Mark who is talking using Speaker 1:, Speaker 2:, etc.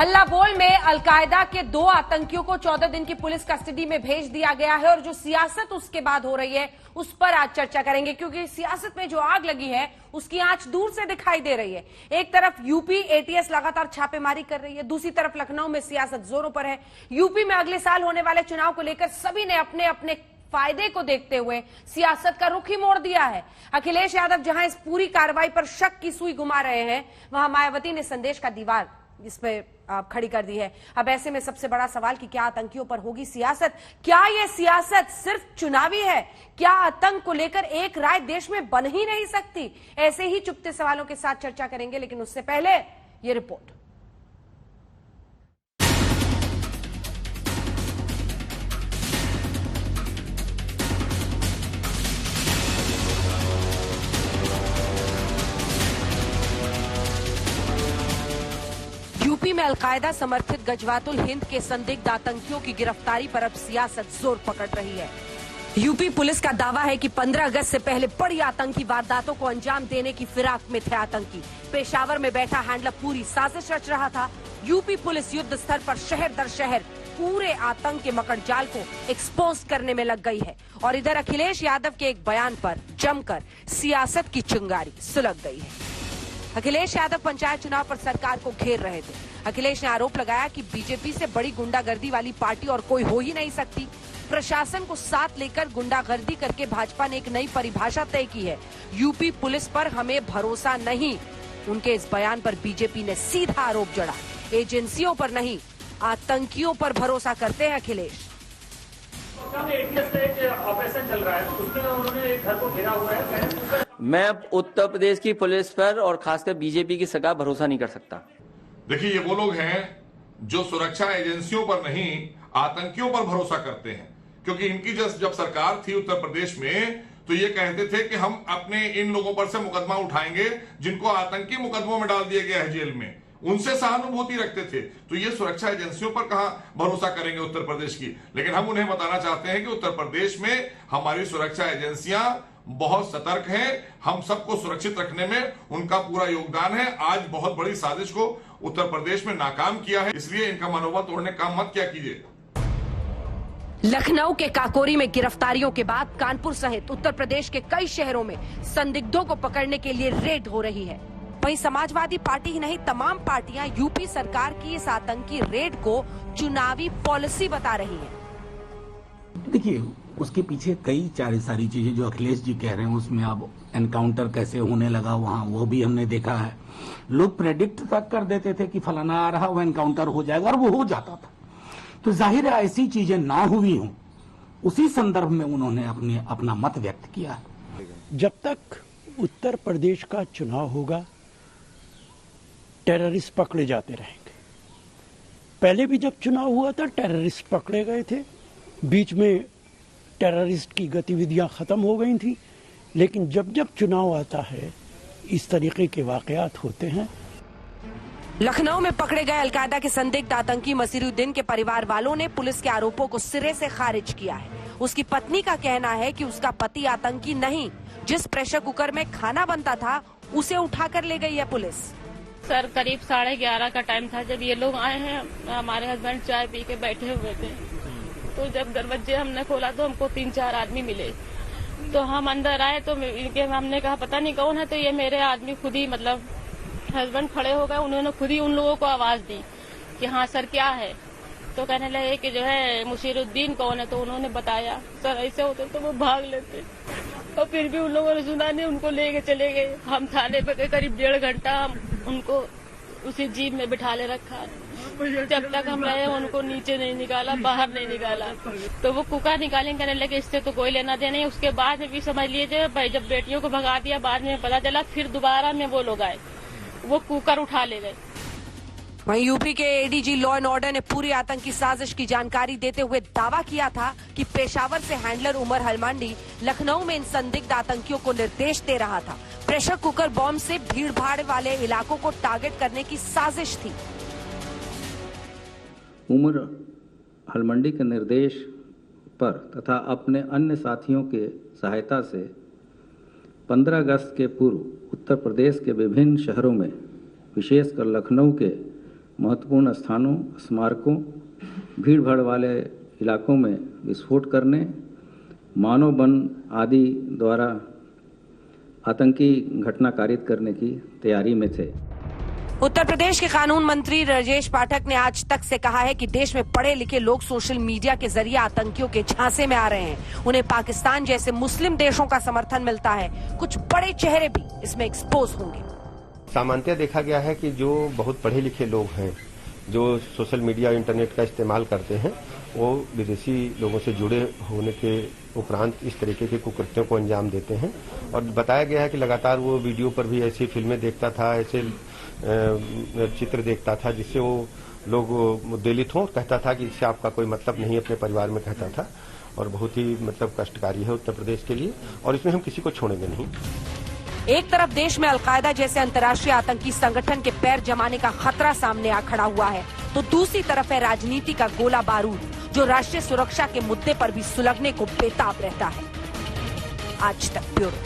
Speaker 1: हल्ला बोल में अलकायदा के 2 आतंकियों को 14 दिन की पुलिस कस्टडी में भेज दिया गया है और जो सियासत उसके बाद हो रही है उस पर आज चर्चा करेंगे, क्योंकि सियासत में जो आग लगी है उसकी आंच दूर से दिखाई दे रही है। एक तरफ यूपी एटीएस लगातार छापेमारी कर रही है, दूसरी तरफ लखनऊ में सियासत जोरों पर है। यूपी में अगले साल होने वाले चुनाव को लेकर सभी ने अपने अपने फायदे को देखते हुए सियासत का रुख ही मोड़ दिया है। अखिलेश यादव जहां इस पूरी कार्रवाई पर शक की सुई घुमा रहे हैं, वहां मायावती ने संदेश का दीवार इस पे खड़ी कर दी है। अब ऐसे में सबसे बड़ा सवाल कि क्या आतंकियों पर होगी सियासत? क्या यह सियासत सिर्फ चुनावी है? क्या आतंक को लेकर एक राय देश में बन ही नहीं सकती? ऐसे ही चुपते सवालों के साथ चर्चा करेंगे, लेकिन उससे पहले ये रिपोर्ट। यूपी में अलकायदा समर्थित गजवातुल हिंद के संदिग्ध आतंकियों की गिरफ्तारी पर अब सियासत जोर पकड़ रही है। यूपी पुलिस का दावा है कि 15 अगस्त से पहले बड़ी आतंकी वारदातों को अंजाम देने की फिराक में थे आतंकी। पेशावर में बैठा हैंडलर पूरी साजिश रच रहा था। यूपी पुलिस युद्ध स्तर पर शहर दर शहर पूरे आतंक के मकड़जाल को एक्सपोज करने में लग गई है। और इधर अखिलेश यादव के एक बयान पर जमकर सियासत की चिंगारी सुलग गई है। अखिलेश यादव पंचायत चुनाव पर सरकार को घेर रहे थे। अखिलेश ने आरोप लगाया कि बीजेपी से बड़ी गुंडागर्दी वाली पार्टी और कोई हो ही नहीं सकती। प्रशासन को साथ लेकर गुंडागर्दी करके भाजपा ने एक नई परिभाषा तय की है। यूपी पुलिस पर हमें भरोसा नहीं। उनके इस बयान पर बीजेपी ने सीधा आरोप जड़ा, एजेंसियों पर नहीं आतंकियों पर भरोसा करते हैं अखिलेश।
Speaker 2: ऑपरेशन चल रहा है, उसमें उन्होंने एक घर को घेरा हुआ है।
Speaker 3: मैं उत्तर प्रदेश की पुलिस पर और खासकर बीजेपी की सरकार भरोसा नहीं कर सकता।
Speaker 4: देखिए, ये वो लोग हैं जो सुरक्षा एजेंसियों पर नहीं आतंकियों पर भरोसा करते हैं, क्योंकि इनकी जब सरकार थी उत्तर प्रदेश में तो ये कहते थे कि हम अपने इन लोगों पर से मुकदमा उठाएंगे जिनको आतंकी मुकदमों में डाल दिया गया है जेल में, उनसे सहानुभूति रखते थे। तो ये सुरक्षा एजेंसियों पर कहां भरोसा करेंगे उत्तर प्रदेश की। लेकिन हम उन्हें बताना चाहते हैं कि उत्तर प्रदेश में हमारी सुरक्षा एजेंसियां बहुत सतर्क हैं। हम सबको सुरक्षित रखने में उनका पूरा योगदान है। आज बहुत बड़ी साजिश को उत्तर प्रदेश में नाकाम किया है, इसलिए इनका मनोबल तोड़ने का मत क्या कीजिए।
Speaker 1: लखनऊ के काकोरी में गिरफ्तारियों के बाद कानपुर सहित उत्तर प्रदेश के कई शहरों में संदिग्धों को पकड़ने के लिए रेड हो रही है। वहीं समाजवादी पार्टी ही नहीं, तमाम पार्टियां यूपी सरकार की इस आतंकी रेड को चुनावी पॉलिसी बता रही हैं।
Speaker 5: देखिए, उसके पीछे कई सारी चीजें जो अखिलेश जी कह रहे हैं, उसमें अब एनकाउंटर कैसे होने लगा वहाँ, वो भी हमने देखा है। लोग प्रेडिक्ट तक कर देते थे कि फलाना आ रहा, वो एनकाउंटर हो जाएगा, और वो हो जाता था। तो जाहिर है ऐसी चीजें ना हुई हों, उसी संदर्भ में उन्होंने अपना मत व्यक्त किया।
Speaker 6: जब तक उत्तर प्रदेश का चुनाव होगा, टेररिस्ट पकड़े जाते रहेंगे। पहले भी जब चुनाव हुआ था टेररिस्ट पकड़े गए थे, बीच में टेररिस्ट की गतिविधियां खत्म हो गई थी। लेकिन जब जब चुनाव आता है इस तरीके के वाकयात होते हैं।
Speaker 1: लखनऊ में पकड़े गए अलकायदा के संदिग्ध आतंकी मसीरुद्दीन के परिवार वालों ने पुलिस के आरोपों को सिरे से खारिज किया है। उसकी पत्नी का कहना है कि उसका पति आतंकी नहीं, जिस प्रेशर कुकर में खाना बनता था उसे उठाकर ले गई है पुलिस।
Speaker 7: सर, करीब 11:30 का टाइम था जब ये लोग आए हैं। हमारे हस्बैंड चाय पी के बैठे हुए थे, तो जब दरवाजे हमने खोला तो हमको 3-4 आदमी मिले। तो हम अंदर आए तो इनके हमने कहा पता नहीं कौन है, तो ये मेरे आदमी खुद ही मतलब हस्बैंड खड़े हो गए। उन्होंने खुद ही उन लोगों को आवाज दी कि हाँ सर क्या है, तो कहने लगे कि जो है मुशीरुद्दीन कौन है, तो उन्होंने बताया। सर ऐसे होते तो वो भाग लेते, और फिर भी उन लोगों ने सुना नहीं, उनको लेके चले गए। हम थाने पे गए, करीब 1.5 घंटा उनको उसी जीप में बिठा ले रखा। जब तक हम रहे उनको नीचे नहीं निकाला, बाहर नहीं निकाला। तो वो कुकर निकालेंगे, कहने लगे इससे तो कोई लेना देना नहीं। उसके बाद में भी समझ लीजिए भाई, जब बेटियों को भगा दिया, बाद में पता चला, फिर दोबारा में वो लोग आए, वो कुकर उठा ले गए।
Speaker 1: वहीं यूपी के एडीजी लॉ एंड ऑर्डर ने पूरी आतंकी साजिश की जानकारी देते हुए दावा किया था कि पेशावर से हैंडलर उमर हलमांडी लखनऊ में इन संदिग्ध आतंकियों को निर्देश दे रहा था। प्रेशर कुकर बॉम्ब से भीड़-भाड़ वाले इलाकों को टारगेट करने की साजिश थी।
Speaker 8: उमर हलमंडी के निर्देश पर तथा अपने अन्य साथियों के सहायता से 15 अगस्त के पूर्व उत्तर प्रदेश के विभिन्न शहरों में, विशेषकर लखनऊ के महत्वपूर्ण स्थानों, स्मारकों, भीड़-भाड़ वाले इलाकों में विस्फोट करने, मानव बम आदि द्वारा आतंकी घटना कारित करने की तैयारी में थे।
Speaker 1: उत्तर प्रदेश के कानून मंत्री राजेश पाठक ने आज तक से कहा है कि देश में पढ़े लिखे लोग सोशल मीडिया के जरिए आतंकियों के झांसे में आ रहे हैं। उन्हें पाकिस्तान जैसे मुस्लिम देशों का समर्थन मिलता है। कुछ बड़े चेहरे भी इसमें एक्सपोज होंगे।
Speaker 9: सामान्यतः देखा गया है कि जो बहुत पढ़े लिखे लोग हैं, जो सोशल मीडिया इंटरनेट का इस्तेमाल करते हैं, वो विदेशी लोगों से जुड़े होने के उपरांत इस तरीके के कुकृत्यों को अंजाम देते हैं। और बताया गया है कि लगातार वो वीडियो पर भी ऐसी फिल्में देखता था, ऐसे चित्र देखता था जिससे वो लोग मुद्देलित हों। कहता था कि इससे आपका कोई मतलब नहीं, अपने परिवार में कहता था। और बहुत ही मतलब कष्टकारी है उत्तर प्रदेश के लिए, और इसमें हम किसी को छोड़ेंगे नहीं।
Speaker 1: एक तरफ देश में अलकायदा जैसे अंतर्राष्ट्रीय आतंकी संगठन के पैर जमाने का खतरा सामने आ खड़ा हुआ है, तो दूसरी तरफ है राजनीति का गोला बारूद, जो राष्ट्रीय सुरक्षा के मुद्दे पर भी सुलगने को बेताब रहता है। आज तक ब्यूरो।